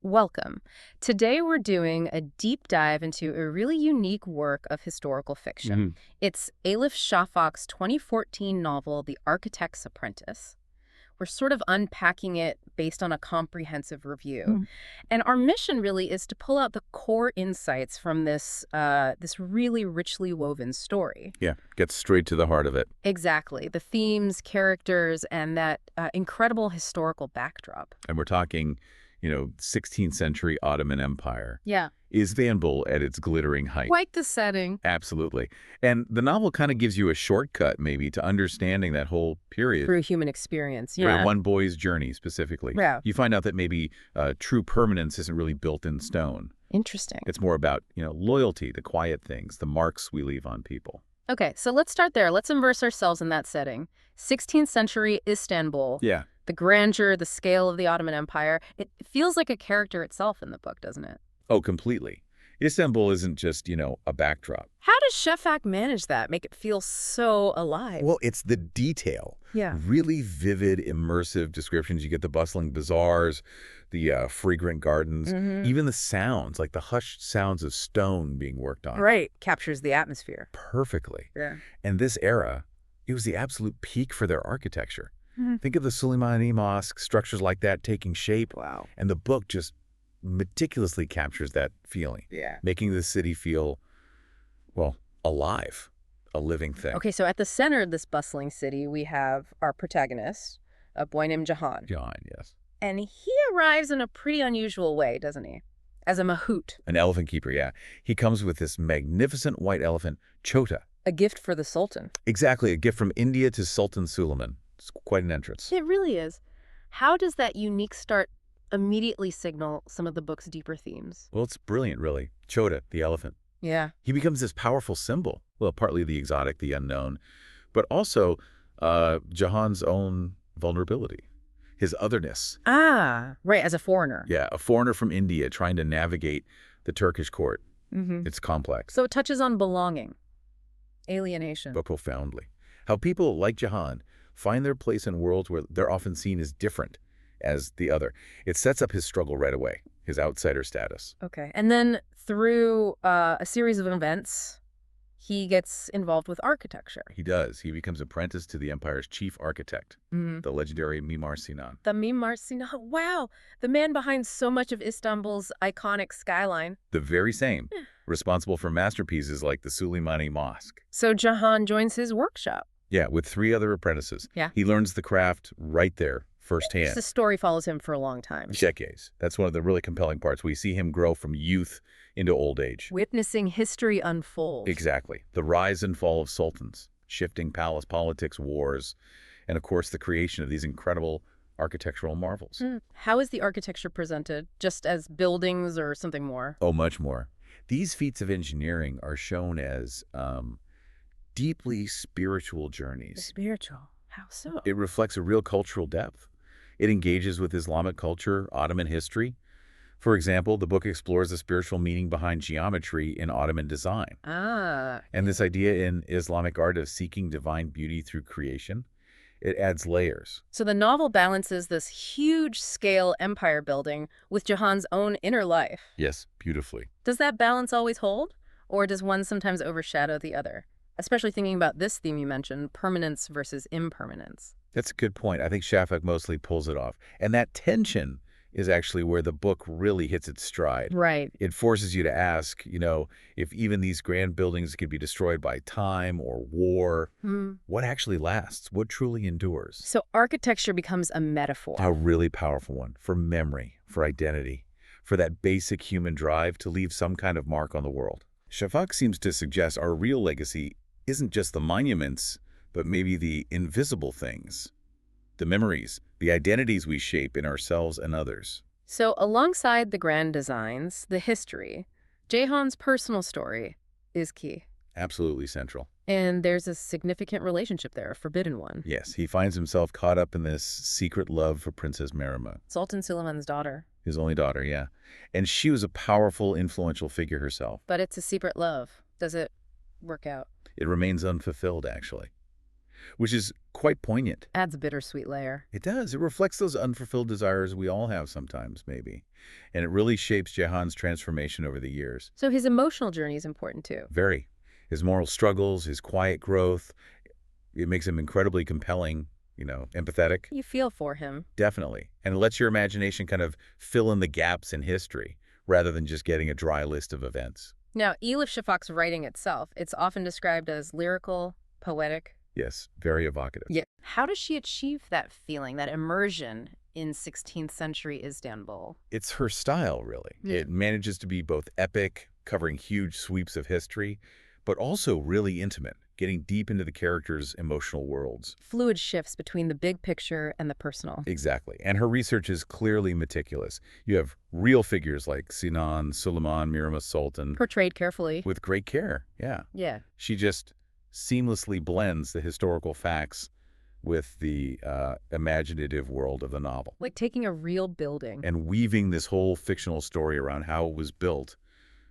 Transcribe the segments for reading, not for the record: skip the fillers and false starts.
Welcome. Today we're doing a deep dive into a really unique work of historical fiction. Mhm. It's Aleph Shafak's 2014 novel, The Architect's Apprentice. We're sort of unpacking it based on a comprehensive review. Mm. And our mission really is to pull out the core insights from this really richly woven story. Yeah, gets straight to the heart of it. Exactly. The themes, characters, and that incredible historical backdrop. And we're talking, 16th century Ottoman Empire. Yeah. Istanbul at its glittering height. Quite the setting. Absolutely. And the novel kind of gives you a shortcut, maybe, to understanding that whole period. Through human experience. Or Yeah. one boy's journey, specifically. Yeah. You find out that maybe true permanence isn't really built in stone. Interesting. It's more about, loyalty, the quiet things, the marks we leave on people. Okay, so let's start there. Let's immerse ourselves in that setting. 16th century Istanbul. Yeah. The grandeur, the scale of the Ottoman Empire. It feels like a character itself in the book, doesn't it? Oh, completely. Istanbul isn't just, a backdrop. How does Shafak manage that? Make it feel so alive? Well, it's the detail. Yeah. Really vivid, immersive descriptions. You get the bustling bazaars, the fragrant gardens, even the sounds, like the hushed sounds of stone being worked on. Right. Captures the atmosphere. Perfectly. Yeah. And this era, it was the absolute peak for their architecture. Mhm. Think of the Suleimani Mosque, structures like that taking shape. Wow. And the book just meticulously captures that feeling, Yeah. making the city feel, well, alive, a living thing. Okay, so at the center of this bustling city, we have our protagonist, a boy named Jahan. John, yes. And he arrives in a pretty unusual way, doesn't he? As a mahout, An elephant keeper, yeah. He comes with this magnificent white elephant, Chota. a gift for the Sultan. Exactly, a gift from India to Sultan Suleiman. It's quite an entrance. It really is. How does that unique start immediately signal some of the book's deeper themes? Well, it's brilliant, really. Chota, the elephant. Yeah. He becomes this powerful symbol. Well, partly the exotic, the unknown, but also Jahan's own vulnerability, his otherness. Ah, right, as a foreigner. Yeah, a foreigner from India trying to navigate the Turkish court. Mm-hmm. It's complex, So it touches on belonging, alienation. but profoundly. How people like Jahan find their place in worlds where they're often seen as different as the other. It sets up his struggle right away, his outsider status. Okay. And then through a series of events, he gets involved with architecture. He does. He becomes apprenticed to the empire's chief architect, Mm-hmm. the legendary Mimar Sinan. The Mimar Sinan. Wow, the man behind so much of Istanbul's iconic skyline. The very same, responsible for masterpieces like the Suleimani Mosque. So Jahan joins his workshop. Yeah, with 3 other apprentices. Yeah. He learns the craft right there, So firsthand. the story follows him for a long time. Decades. That's one of the really compelling parts. We see him grow from youth into old age. Witnessing history unfold. Exactly. The rise and fall of sultans, shifting palace politics, wars, and of course the creation of these incredible architectural marvels. How is the architecture presented? Just as buildings or something more? Oh, much more. These feats of engineering are shown as deeply spiritual journeys. Spiritual. How so? It reflects a real cultural depth. It engages with Islamic culture, Ottoman history. For example, the book explores the spiritual meaning behind geometry in Ottoman design. Ah, And this idea in Islamic art of seeking divine beauty through creation, it adds layers. so the novel balances this huge scale empire building with Jahan's own inner life. Yes, beautifully. Does that balance always hold? Or does one sometimes overshadow the other? Especially thinking about this theme you mentioned, permanence versus impermanence. That's a good point. I think Shafak mostly pulls it off. And that tension is actually where the book really hits its stride. Right. It forces you to ask, if even these grand buildings could be destroyed by time or war, what actually lasts? What truly endures? So architecture becomes a metaphor. A really powerful one for memory, for identity, for that basic human drive to leave some kind of mark on the world. Shafak seems to suggest our real legacy isn't just the monuments, but maybe the invisible things, the memories, the identities we shape in ourselves and others. So alongside the grand designs, the history, Jahan's personal story is key. Absolutely central. And there's a significant relationship there, a forbidden one. Yes, he finds himself caught up in this secret love for Princess Merima, Sultan Suleiman's daughter. his only daughter, yeah. And she was a powerful, influential figure herself. But it's a secret love. Does it work out? It remains unfulfilled, actually. which is quite poignant. Adds a bittersweet layer. It does. It reflects those unfulfilled desires we all have sometimes, maybe. And it really shapes Jahan's transformation over the years. So his emotional journey is important too. Very. His moral struggles, his quiet growth, it makes him incredibly compelling, empathetic. You feel for him. Definitely. And it lets your imagination kind of fill in the gaps in history rather than just getting a dry list of events. Now, Elif Shafak's writing itself, it's often described as lyrical, poetic. Yes, very evocative. Yeah. How does she achieve that feeling, that immersion in 16th century Istanbul? It's her style, really. Yeah. It manages to be both epic, covering huge sweeps of history, but also really intimate, getting deep into the characters' emotional worlds. Fluid shifts between the big picture and the personal. Exactly. And her research is clearly meticulous. You have real figures like Sinan, Suleiman, Miramas Sultan. Portrayed carefully. With great care, yeah. Yeah. She just seamlessly blends the historical facts with the imaginative world of the novel. Like taking a real building. And weaving this whole fictional story around how it was built,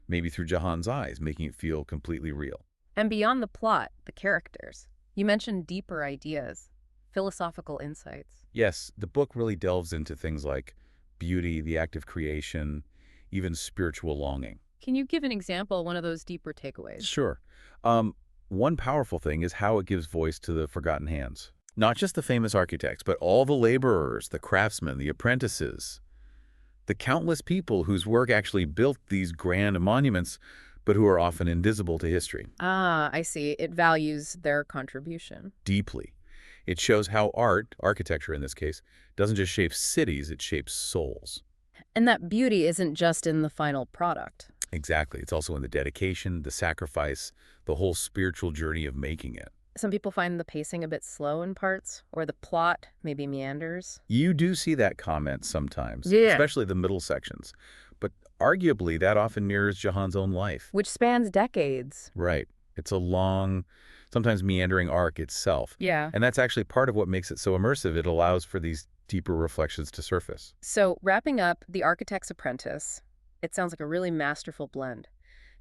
maybe through Jahan's eyes, making it feel completely real. And beyond the plot, the characters. You mentioned deeper ideas, philosophical insights. Yes, the book really delves into things like beauty, the act of creation, even spiritual longing. Can you give an example of one of those deeper takeaways? Sure. One powerful thing is how it gives voice to the forgotten hands. Not just the famous architects, but all the laborers, the craftsmen, the apprentices, the countless people whose work actually built these grand monuments, but who are often invisible to history. Ah, I see. It values their contribution. Deeply. It shows how art, architecture in this case, doesn't just shape cities, it shapes souls. And that beauty isn't just in the final product. Exactly. It's also in the dedication, the sacrifice, the whole spiritual journey of making it. Some people find the pacing a bit slow in parts, or the plot maybe meanders. You do see that comment sometimes, Yeah. especially the middle sections. But arguably, that often mirrors Jahan's own life. Which spans decades. Right. It's a long, sometimes meandering arc itself. Yeah. And that's actually part of what makes it so immersive. It allows for these deeper reflections to surface. So, wrapping up The Architect's Apprentice, it sounds like a really masterful blend.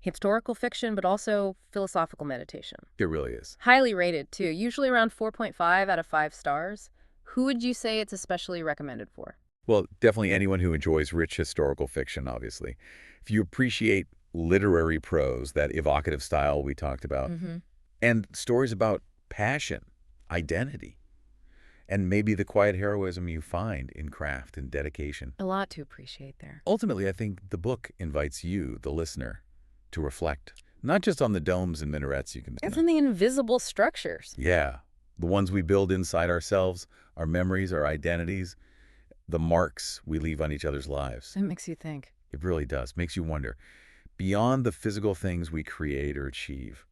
Historical fiction, but also philosophical meditation. It really is. Highly rated, too, usually around 4.5 out of 5 stars. Who would you say it's especially recommended for? Well, definitely anyone who enjoys rich historical fiction, obviously. If you appreciate literary prose, that evocative style we talked about, and stories about passion, identity, and maybe the quiet heroism you find in craft and dedication. A lot to appreciate there. Ultimately, I think the book invites you, the listener, to reflect, not just on the domes and minarets you can It's in the invisible structures. Yeah, the ones we build inside ourselves, our memories, our identities, the marks we leave on each other's lives. It makes you think. It really does. Makes you wonder, beyond the physical things we create or achieve,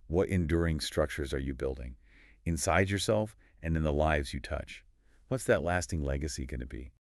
what enduring structures are you building? Inside yourself and in the lives you touch? What's that lasting legacy going to be?